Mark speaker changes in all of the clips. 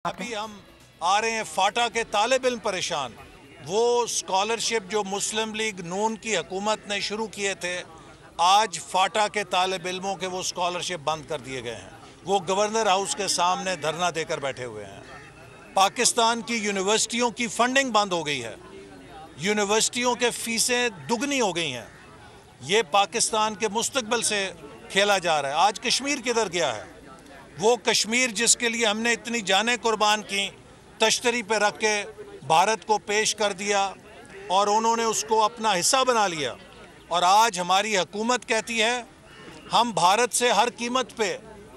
Speaker 1: अभी हम आ रहे हैं, फाटा के तालिब इल्म परेशान। वो स्कॉलरशिप जो मुस्लिम लीग नून की हुकूमत ने शुरू किए थे, आज फाटा के तालिब इल्मों के वो स्कॉलरशिप बंद कर दिए गए हैं। वो गवर्नर हाउस के सामने धरना देकर बैठे हुए हैं। पाकिस्तान की यूनिवर्सिटियों की फंडिंग बंद हो गई है, यूनिवर्सिटियों के फीसें दुगनी हो गई हैं। ये पाकिस्तान के मुस्तकबिल से खेला जा रहा है। आज कश्मीर किधर गया है? वो कश्मीर जिसके लिए हमने इतनी जानें कुर्बान की, तश्तरी पे रख के भारत को पेश कर दिया और उन्होंने उसको अपना हिस्सा बना लिया। और आज हमारी हुकूमत कहती है हम भारत से हर कीमत पे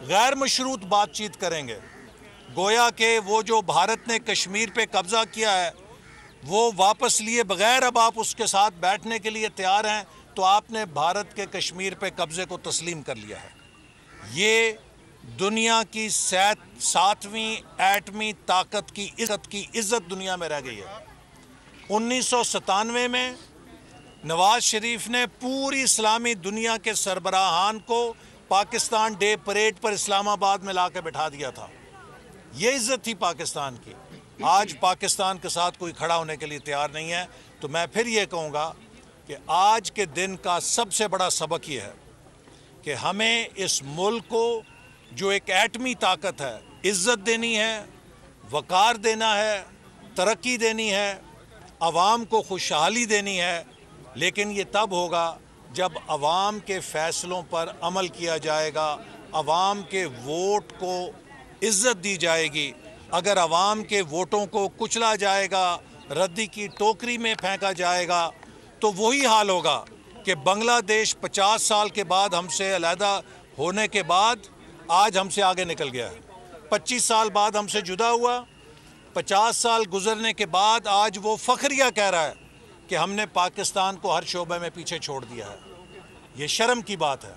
Speaker 1: गैर मशरूत बातचीत करेंगे। गोया के वो जो भारत ने कश्मीर पे कब्ज़ा किया है वो वापस लिए बगैर अब आप उसके साथ बैठने के लिए तैयार हैं, तो आपने भारत के कश्मीर पे कब्ज़े को तस्लीम कर लिया है। ये दुनिया की 7वीं एटमी ताकत की इज्जत दुनिया में रह गई है। 1997 में नवाज शरीफ ने पूरी इस्लामी दुनिया के सरबराहान को पाकिस्तान डे परेड पर इस्लामाबाद में ला के बिठा दिया था। ये इज्जत थी पाकिस्तान की। आज पाकिस्तान के साथ कोई खड़ा होने के लिए तैयार नहीं है। तो मैं फिर ये कहूँगा कि आज के दिन का सबसे बड़ा सबक ये है कि हमें इस मुल्क को जो एक एटमी ताकत है इज्जत देनी है, वकार देना है, तरक्की देनी है, अवाम को खुशहाली देनी है। लेकिन ये तब होगा जब अवाम के फ़ैसलों पर अमल किया जाएगा, अवाम के वोट को इज्जत दी जाएगी। अगर अवाम के वोटों को कुचला जाएगा, रद्दी की टोकरी में फेंका जाएगा, तो वही हाल होगा कि बांग्लादेश 50 साल के बाद हमसे अलहदा होने के बाद आज हमसे आगे निकल गया है। 25 साल बाद हमसे जुदा हुआ, 50 साल गुजरने के बाद आज वो फ़ख्रिया कह रहा है कि हमने पाकिस्तान को हर शोबे में पीछे छोड़ दिया है। ये शर्म की बात है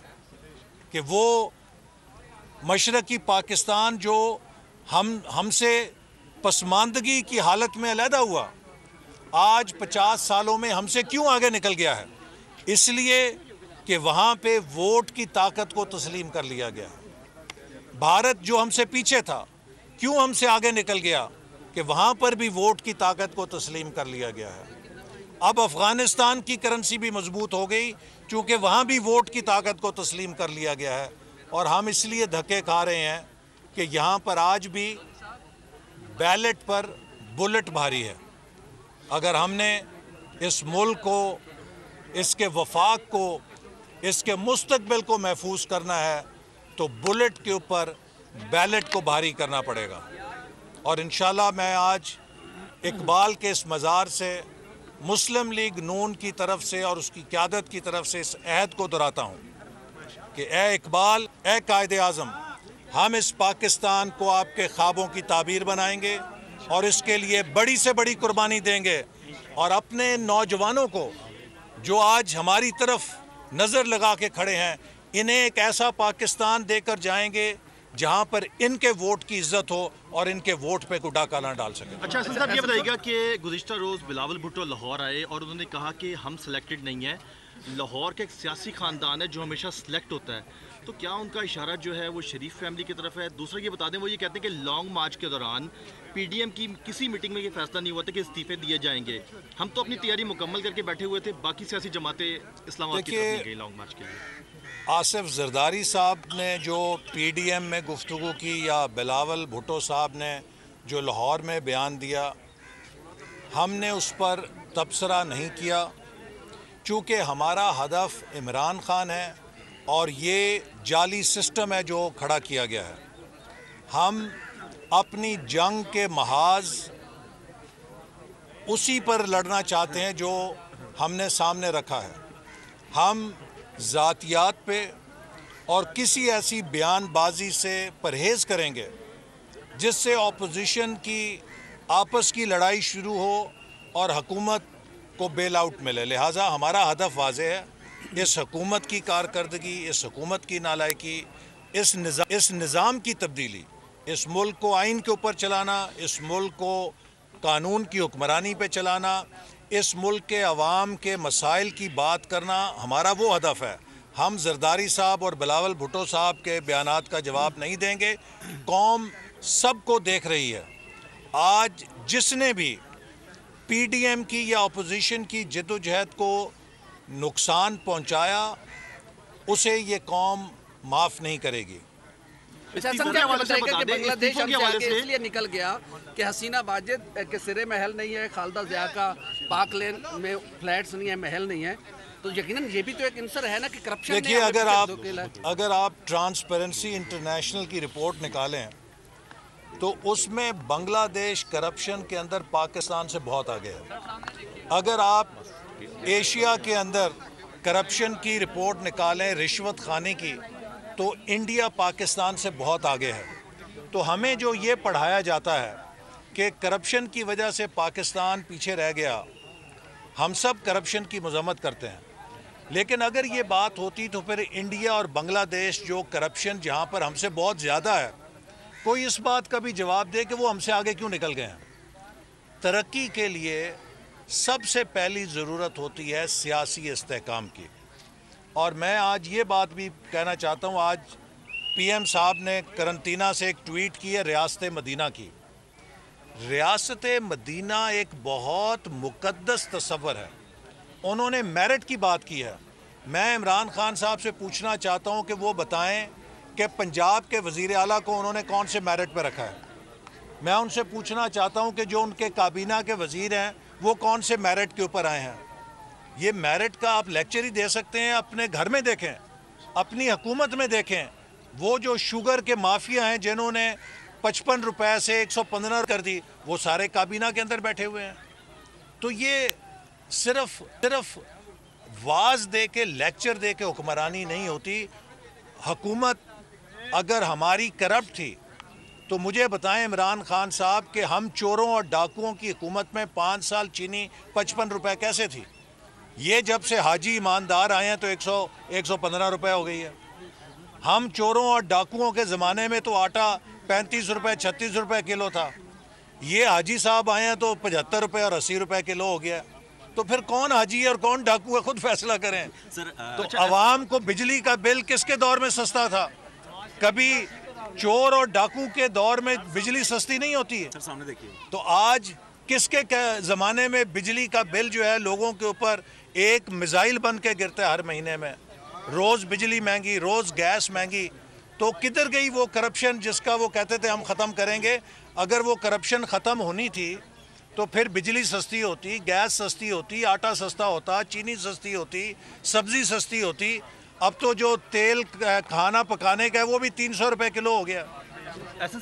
Speaker 1: कि वो मशरक़ी पाकिस्तान जो हमसे पसमानदगी की हालत में अलहदा हुआ, आज 50 सालों में हमसे क्यों आगे निकल गया है? इसलिए कि वहाँ पे वोट की ताकत को तस्लीम कर लिया गया। भारत जो हमसे पीछे था क्यों हमसे आगे निकल गया? कि वहाँ पर भी वोट की ताकत को तस्लीम कर लिया गया है। अब अफ़गानिस्तान की करेंसी भी मजबूत हो गई क्योंकि वहाँ भी वोट की ताकत को तस्लीम कर लिया गया है। और हम इसलिए धक्के खा रहे हैं कि यहाँ पर आज भी बैलेट पर बुलेट भारी है। अगर हमने इस मुल्क को, इसके वफाक को, इसके मुस्तकबिल को महफूज करना है तो बुलेट के ऊपर बैलेट को भारी करना पड़ेगा। और इंशाल्लाह मैं आज इकबाल के इस मज़ार से मुस्लिम लीग नून की तरफ से और उसकी क़यादत की तरफ से इस अहद को दोहराता हूँ कि ए इकबाल, ए कायदे आज़म, हम इस पाकिस्तान को आपके ख्वाबों की ताबीर बनाएंगे और इसके लिए बड़ी से बड़ी कुर्बानी देंगे। और अपने नौजवानों को जो आज हमारी तरफ नज़र लगा के खड़े हैं, इन्हें एक ऐसा पाकिस्तान देकर जाएंगे जहां पर इनके वोट की इज्जत हो और इनके वोट पे कोई डाका ना डाल सके।
Speaker 2: अच्छा हसन साहब, ये बताइएगा कि गुज़िश्ता रोज़ बिलावल भुट्टो लाहौर आए और उन्होंने कहा कि हम सिलेक्टेड नहीं हैं। लाहौर का एक सियासी ख़ानदान है जो हमेशा सिलेक्ट होता है, तो क्या उनका इशारा जो है वो शरीफ फैमिली की तरफ है? दूसरा ये बता दें, वो ये कहते हैं कि लॉन्ग मार्च के दौरान पीडीएम की किसी मीटिंग में ये फैसला नहीं हुआ था कि इस्तीफे दिए जाएंगे। हम तो अपनी तैयारी मुकम्मल करके बैठे हुए थे, बाकी सियासी जमातें इस्लामाबाद की तरफ नहीं गई लॉन्ग मार्च के लिए।
Speaker 1: आसिफ जरदारी साहब ने जो पीडीएम में गुफ्तगू की या बिलावल भुट्टो साहब ने जो लाहौर में बयान दिया, हमने उस पर तबसरा नहीं किया चूँकि हमारा हदफ इमरान खान है और ये जाली सिस्टम है जो खड़ा किया गया है। हम अपनी जंग के महाज उसी पर लड़ना चाहते हैं जो हमने सामने रखा है। हम ज़ातियात पे और किसी ऐसी बयानबाजी से परहेज़ करेंगे जिससे ऑपोजिशन की आपस की लड़ाई शुरू हो और हुकूमत को बेल आउट मिले। लिहाजा हमारा हदफ वाज़ेह है, इस हुकूमत की कारकर्दगी, इस हुकूमत की नालायकी, इस निज़ाम की तब्दीली, इस मुल्क को आइन के ऊपर चलाना, इस मुल्क को कानून की हुक्मरानी पे चलाना, इस मुल्क के अवाम के मसाइल की बात करना, हमारा वो हदफ है। हम जरदारी साहब और बिलावल भुट्टो साहब के बयानात का जवाब नहीं देंगे। कौम सबको देख रही है। आज जिसने भी पीडीएम की या अपोजिशन की जद्दोजहद को नुकसान पहुंचाया उसे ये कौम माफ़ नहीं करेगी।
Speaker 3: बांग्लादेश इसलिए निकल गया कि हसीना वाजिद के सिरे महल नहीं है, खालदा ज़िया का पाक लेन में फ्लैट्स नहीं है, महल नहीं है, तो यकीनन ये भी तो एक आंसर है ना कि करप्शन।
Speaker 1: देखिए, अगर आप ट्रांसपेरेंसी इंटरनेशनल की रिपोर्ट निकालें तो उसमें बांग्लादेश करप्शन के अंदर पाकिस्तान से बहुत आगे है। अगर आप एशिया के अंदर करप्शन की रिपोर्ट निकालें, रिश्वत खाने की, तो इंडिया पाकिस्तान से बहुत आगे है। तो हमें जो ये पढ़ाया जाता है कि करप्शन की वजह से पाकिस्तान पीछे रह गया, हम सब करप्शन की मजम्मत करते हैं, लेकिन अगर ये बात होती तो फिर इंडिया और बांग्लादेश जो करप्शन जहाँ पर हमसे बहुत ज़्यादा है, कोई इस बात का भी जवाब दे कि वो हमसे आगे क्यों निकल गए हैं। तरक्की के लिए सबसे पहली ज़रूरत होती है सियासी इस्तेहकाम की। और मैं आज ये बात भी कहना चाहता हूँ, आज पीएम साहब ने करंटीना से एक ट्वीट की है रियासत मदीना की। रियासत मदीना एक बहुत मुक़द्दस तस्वर है। उन्होंने मेरिट की बात की है। मैं इमरान खान साहब से पूछना चाहता हूँ कि वो बताएं कि पंजाब के वज़ीर आला को उन्होंने कौन से मेरिट पर रखा है। मैं उनसे पूछना चाहता हूँ कि जो उनके काबीना के वज़ीर हैं वो कौन से मेरिट के ऊपर आए हैं। ये मेरिट का आप लेक्चर ही दे सकते हैं, अपने घर में देखें, अपनी हुकूमत में देखें। वो जो शुगर के माफिया हैं जिन्होंने 55 रुपए से 115 कर दी, वो सारे काबीना के अंदर बैठे हुए हैं। तो ये सिर्फ वाज दे के, लेक्चर दे के हुक्मरानी नहीं होती। हुकूमत अगर हमारी करप्ट थी तो मुझे बताएं इमरान खान साहब कि हम चोरों और डाकुओं की हुकूमत में 5 साल चीनी 55 रुपए कैसे थी। ये जब से हाजी ईमानदार आए हैं तो 115 रुपए हो गई है। हम चोरों और डाकुओं के ज़माने में तो आटा 35 रुपए 36 रुपए किलो था। ये हाजी साहब आए हैं तो 75 रुपए और 80 रुपए किलो हो गया। तो फिर कौन हाजी है और कौन डाकू है, खुद फैसला करें। तो आवाम को बिजली का बिल किसके दौर में सस्ता था? कभी चोर और डाकू के दौर में बिजली सस्ती नहीं होती है। सामने देखिए, तो आज किसके ज़माने में बिजली का बिल जो है लोगों के ऊपर एक मिसाइल बन के गिरता है हर महीने में। रोज़ बिजली महंगी, रोज़ गैस महंगी। तो किधर गई वो करप्शन जिसका वो कहते थे हम ख़त्म करेंगे? अगर वो करप्शन ख़त्म होनी थी तो फिर बिजली सस्ती होती, गैस सस्ती होती, आटा सस्ता होता, चीनी सस्ती होती, सब्ज़ी सस्ती होती। अब तो जो तेल खाना पकाने का है वो भी 300 रुपए किलो हो गया।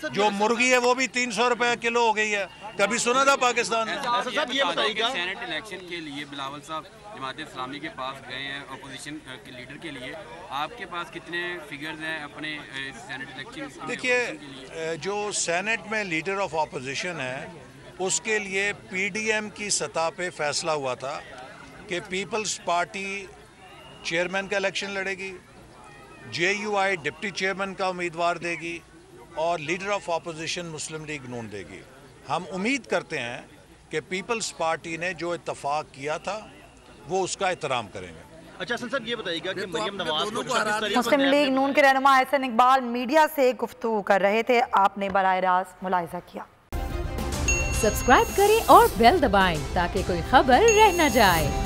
Speaker 1: जो मुर्गी है वो भी 300 रुपए किलो हो गई है। कभी सुना था पाकिस्तान में?
Speaker 4: ये बताइएगा, सेनेट इलेक्शन के लिए बिलावल साहब जमात इस्लामी के पास गए हैं अपोजिशन के लीडर के लिए, आपके पास कितने फिगर्स हैं अपने सेनेट इलेक्शन?
Speaker 1: देखिए, जो सेनेट में लीडर ऑफ अपोजिशन है उसके लिए पीडीएम की सतह पे फैसला हुआ था कि पीपल्स पार्टी चेयरमैन का इलेक्शन लड़ेगी, जेयूआई डिप्टी चेयरमैन का उम्मीदवार देगी और leader of opposition Muslim League नून देगी। हम उम्मीद करते हैं कि पीपल्स पार्टी ने जो इत्तफाक किया था वो उसका एहतराम करेंगे।
Speaker 2: अच्छा सर, ये बताइएगा कि मरियम नवाज
Speaker 5: मुस्लिम लीग नून के रहनुमा एहसन इकबाल मीडिया से गुफ्तगू कर रहे थे, आपने बराह रास्त मुलाहिजा किया।
Speaker 6: सब्सक्राइब करें और बेल दबाएं ताकि कोई खबर रह न जाए।